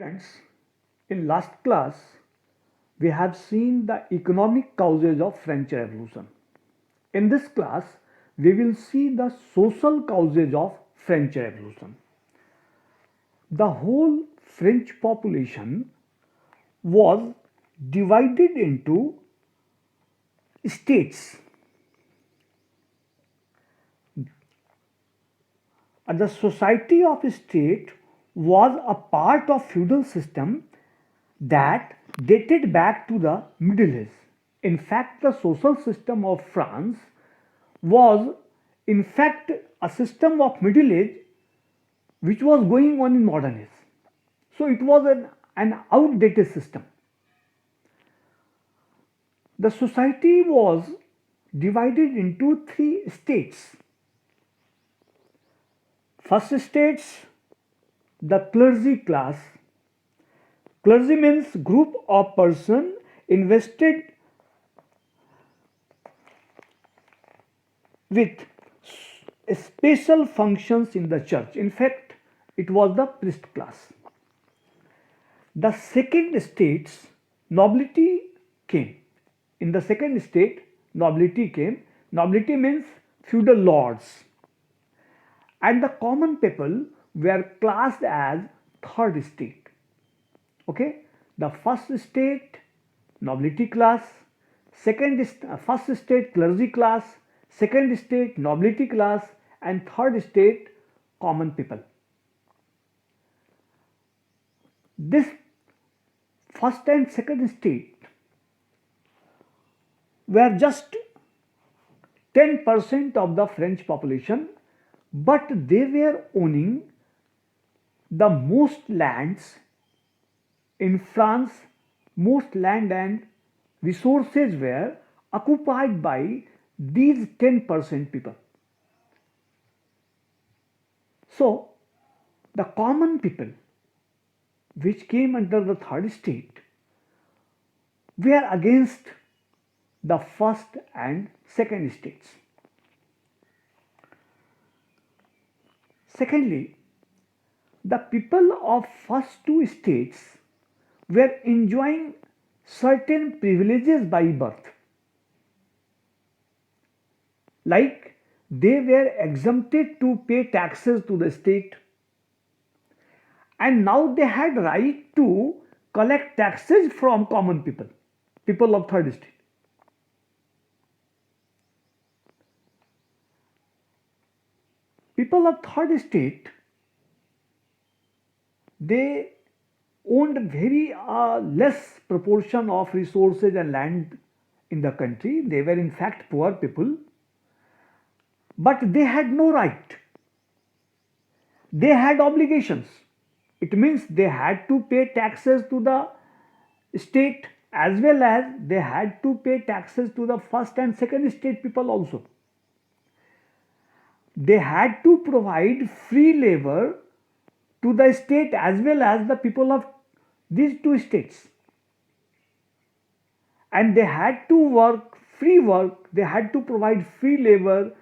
Friends, in last class, we have seen the economic causes of French Revolution. In this class, we will see the social causes of French Revolution. The whole French population was divided into states. The society of state was a part of feudal system that dated back to the Middle Age. In fact, the social system of France was in fact a system of Middle Age which was going on in modern age. So it was an outdated system. The society was divided into three states. First states, the clergy class. Clergy means group of person invested with special functions in the church. In fact, it was the priest class. The second states, nobility came. In the second state, nobility came. Nobility means feudal lords. And the common people were classed as third state. Okay, the first state, nobility class, first state, clergy class, second state, nobility class, and third state, common people. This first and second state were just 10% of the French population, but they were owning the most lands in France. Most land and resources were occupied by these 10% people. So, the common people which came under the third state were against the first and second states. Secondly, the people of first two states were enjoying certain privileges by birth, like they were exempted to pay taxes to the state, and now they had right to collect taxes from common people, people of third state. People of third state, they owned very less proportion of resources and land in the country. They were in fact poor people, but they had no right. They had obligations. It means they had to pay taxes to the state as well as they had to pay taxes to the first and second state people also. They had to provide free labor to the state as well as the people of these two states. And they had to work, they had to provide free labor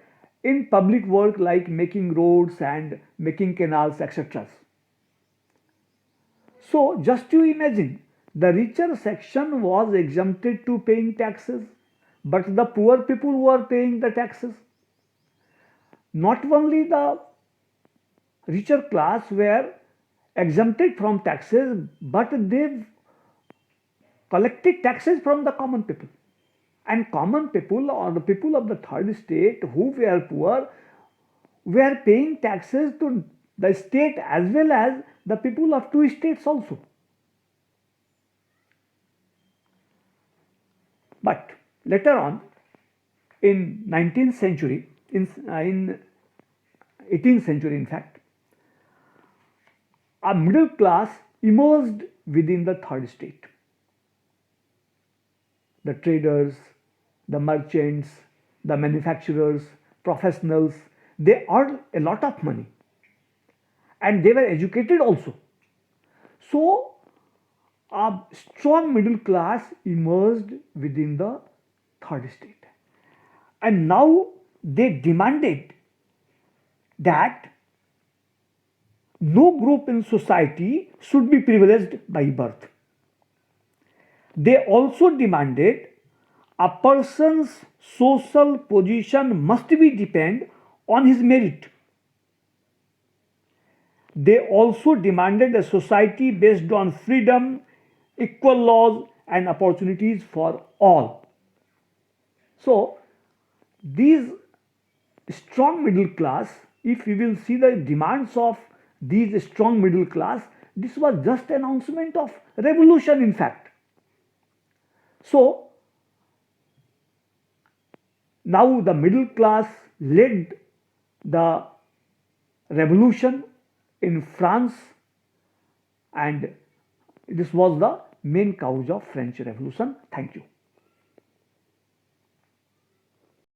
in public work like making roads and making canals, etc. So, just to imagine, the richer section was exempted to paying taxes, but the poor people were paying the taxes. Not only the richer class were exempted from taxes, but they collected taxes from the common people. And common people or the people of the third state who were poor were paying taxes to the state as well as the people of two states also. But later on, in 19th century, in 18th century in fact, a middle class emerged within the third state. The traders, the merchants, the manufacturers, professionals, they earned a lot of money and they were educated also. So, a strong middle class emerged within the third state. And now they demanded that no group in society should be privileged by birth. They also demanded a person's social position must be depend on his merit. They also demanded a society based on freedom, equal laws, and opportunities for all. So, these strong middle class, if we will see the demands of these strong middle class, this was just announcement of revolution in fact. So, now the middle class led the revolution in France, and this was the main cause of French Revolution. Thank you.